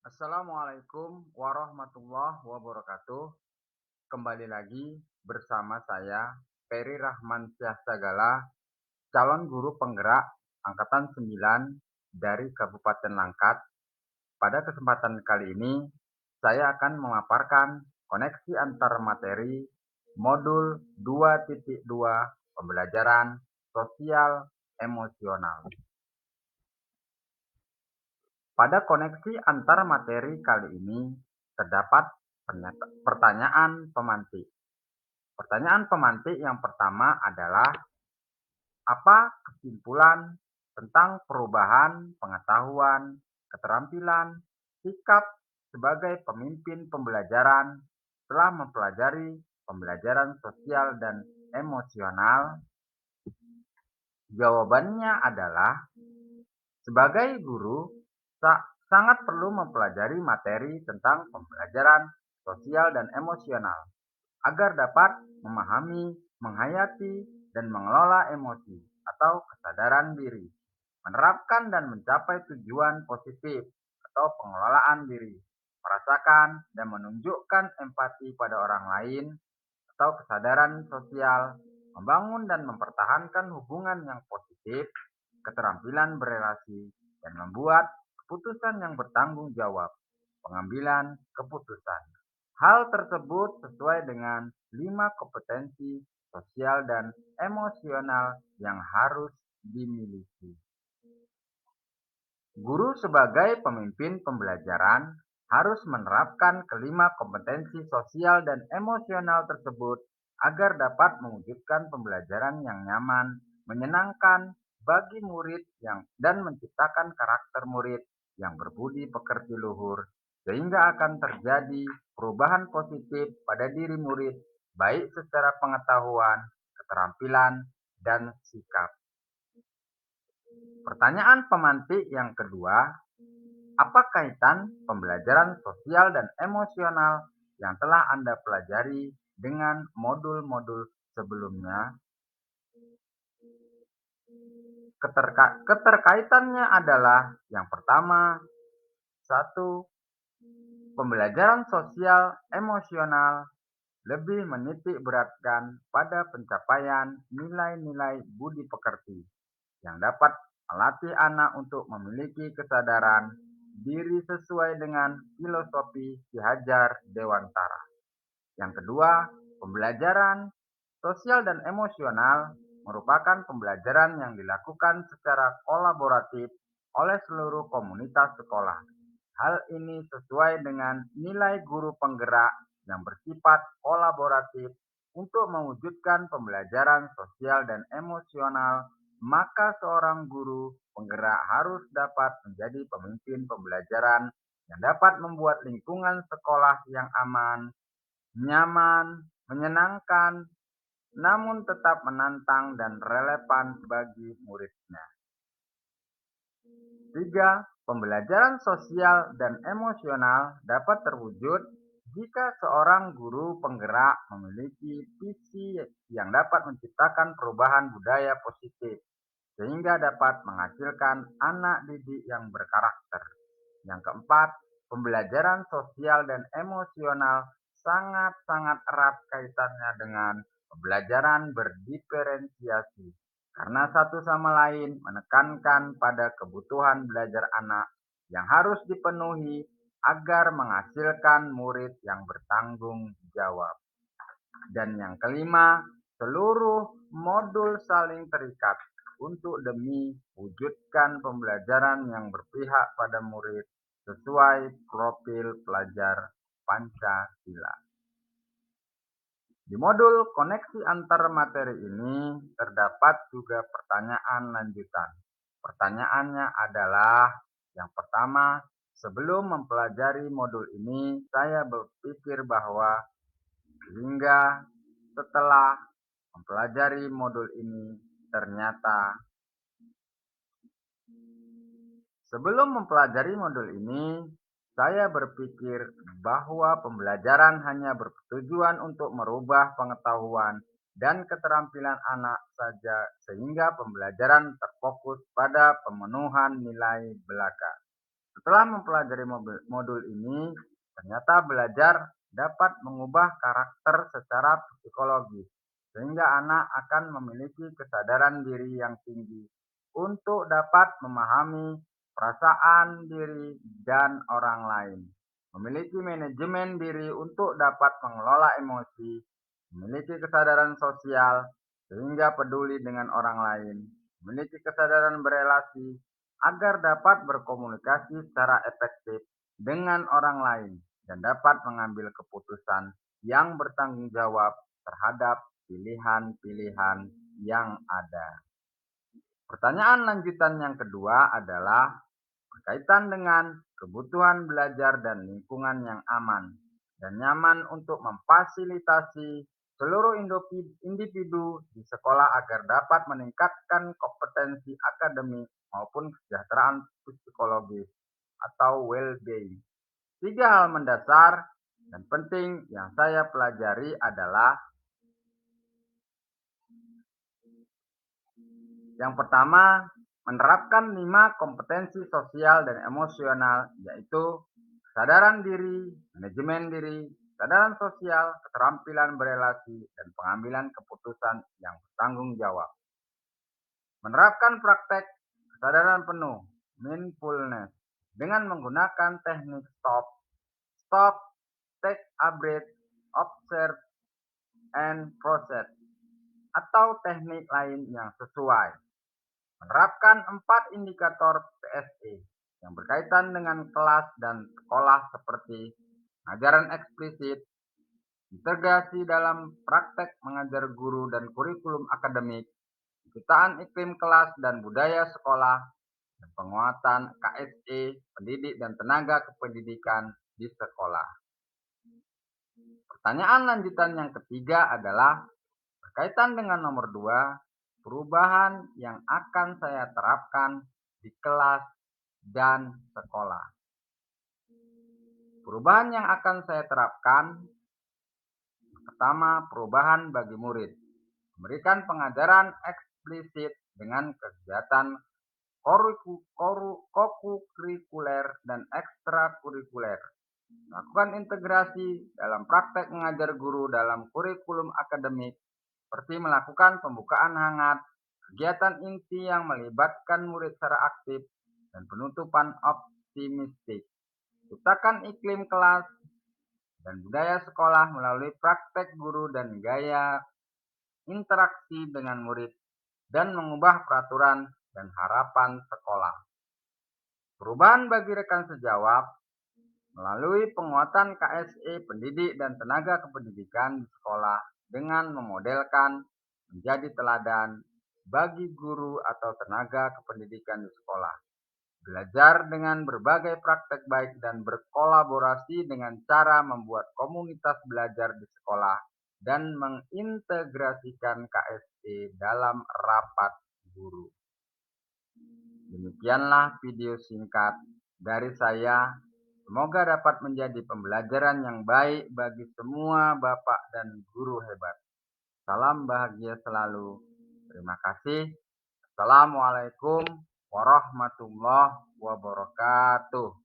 Assalamualaikum warahmatullahi wabarakatuh. Kembali lagi bersama saya, Peri Rahman Sagala, calon guru penggerak Angkatan 9 dari Kabupaten Langkat. Pada kesempatan kali ini, saya akan memaparkan koneksi antar materi modul 2.2 pembelajaran sosial emosional. Pada koneksi antar materi kali ini terdapat pertanyaan pemantik. Pertanyaan pemantik yang pertama adalah apa kesimpulan tentang perubahan pengetahuan, keterampilan, sikap sebagai pemimpin pembelajaran setelah mempelajari pembelajaran sosial dan emosional? Jawabannya adalah sebagai guru, sangat perlu mempelajari materi tentang pembelajaran sosial dan emosional agar dapat memahami, menghayati, dan mengelola emosi atau kesadaran diri, menerapkan dan mencapai tujuan positif atau pengelolaan diri, merasakan dan menunjukkan empati pada orang lain atau kesadaran sosial, membangun dan mempertahankan hubungan yang positif, keterampilan berelasi, dan membuat keputusan yang bertanggung jawab, pengambilan keputusan. Hal tersebut sesuai dengan 5 kompetensi sosial dan emosional yang harus dimiliki. Guru sebagai pemimpin pembelajaran harus menerapkan kelima kompetensi sosial dan emosional tersebut agar dapat mewujudkan pembelajaran yang nyaman, menyenangkan bagi murid dan menciptakan karakter murid yang berbudi pekerti luhur, sehingga akan terjadi perubahan positif pada diri murid, baik secara pengetahuan, keterampilan, dan sikap. Pertanyaan pemantik yang kedua, apa kaitan pembelajaran sosial dan emosional yang telah Anda pelajari dengan modul-modul sebelumnya? Keterkaitannya adalah yang pertama, satu, pembelajaran sosial emosional lebih menitik beratkan pada pencapaian nilai-nilai budi pekerti yang dapat melatih anak untuk memiliki kesadaran diri sesuai dengan filosofi Ki Hajar Dewantara. Yang kedua, pembelajaran sosial dan emosional merupakan pembelajaran yang dilakukan secara kolaboratif oleh seluruh komunitas sekolah. Hal ini sesuai dengan nilai guru penggerak yang bersifat kolaboratif untuk mewujudkan pembelajaran sosial dan emosional, maka seorang guru penggerak harus dapat menjadi pemimpin pembelajaran yang dapat membuat lingkungan sekolah yang aman, nyaman, menyenangkan, namun tetap menantang dan relevan bagi muridnya. 3. Pembelajaran sosial dan emosional dapat terwujud jika seorang guru penggerak memiliki visi yang dapat menciptakan perubahan budaya positif, sehingga dapat menghasilkan anak didik yang berkarakter. Yang keempat, pembelajaran sosial dan emosional sangat-sangat erat kaitannya dengan pembelajaran berdiferensiasi, karena satu sama lain menekankan pada kebutuhan belajar anak yang harus dipenuhi agar menghasilkan murid yang bertanggung jawab. Dan yang kelima, seluruh modul saling terikat untuk demi wujudkan pembelajaran yang berpihak pada murid sesuai profil pelajar Pancasila. Di modul koneksi antar materi ini terdapat juga pertanyaan lanjutan. Pertanyaannya adalah yang pertama, sebelum mempelajari modul ini, saya berpikir bahwa hingga setelah mempelajari modul ini ternyata sebelum mempelajari modul ini, saya berpikir bahwa pembelajaran hanya bertujuan untuk merubah pengetahuan dan keterampilan anak saja, sehingga pembelajaran terfokus pada pemenuhan nilai belaka. Setelah mempelajari modul ini, ternyata belajar dapat mengubah karakter secara psikologis, sehingga anak akan memiliki kesadaran diri yang tinggi untuk dapat memahami perasaan diri dan orang lain, memiliki manajemen diri untuk dapat mengelola emosi, memiliki kesadaran sosial sehingga peduli dengan orang lain, memiliki kesadaran berelasi agar dapat berkomunikasi secara efektif dengan orang lain dan dapat mengambil keputusan yang bertanggung jawab terhadap pilihan-pilihan yang ada. Pertanyaan lanjutan yang kedua adalah berkaitan dengan kebutuhan belajar dan lingkungan yang aman dan nyaman untuk memfasilitasi seluruh individu di sekolah agar dapat meningkatkan kompetensi akademik maupun kesejahteraan psikologis atau well-being. Tiga hal mendasar dan penting yang saya pelajari adalah yang pertama, menerapkan 5 kompetensi sosial dan emosional, yaitu kesadaran diri, manajemen diri, kesadaran sosial, keterampilan berelasi, dan pengambilan keputusan yang bertanggung jawab. Menerapkan praktek kesadaran penuh, mindfulness, dengan menggunakan teknik stop, take a breath, observe, and process, atau teknik lain yang sesuai. Menerapkan 4 indikator PSE yang berkaitan dengan kelas dan sekolah seperti pengajaran eksplisit, integrasi dalam praktek mengajar guru dan kurikulum akademik, penciptaan iklim kelas dan budaya sekolah, dan penguatan KSE, pendidik dan tenaga kependidikan di sekolah. Pertanyaan lanjutan yang ketiga adalah berkaitan dengan nomor 2, perubahan yang akan saya terapkan di kelas dan sekolah. Perubahan yang akan saya terapkan, pertama, perubahan bagi murid. Memberikan pengajaran eksplisit dengan kegiatan kokurikuler dan ekstrakurikuler. Lakukan integrasi dalam praktek mengajar guru dalam kurikulum akademik, seperti melakukan pembukaan hangat, kegiatan inti yang melibatkan murid secara aktif, dan penutupan optimistik. Ciptakan iklim kelas dan budaya sekolah melalui praktek guru dan gaya interaksi dengan murid, dan mengubah peraturan dan harapan sekolah. Perubahan bagi rekan sejawat melalui penguatan KSE pendidik dan tenaga kependidikan di sekolah dengan memodelkan menjadi teladan bagi guru atau tenaga kependidikan di sekolah. Belajar dengan berbagai praktek baik dan berkolaborasi dengan cara membuat komunitas belajar di sekolah dan mengintegrasikan KSE dalam rapat guru. Demikianlah video singkat dari saya. Semoga dapat menjadi pembelajaran yang baik bagi semua bapak dan guru hebat. Salam bahagia selalu. Terima kasih. Assalamualaikum warahmatullahi wabarakatuh.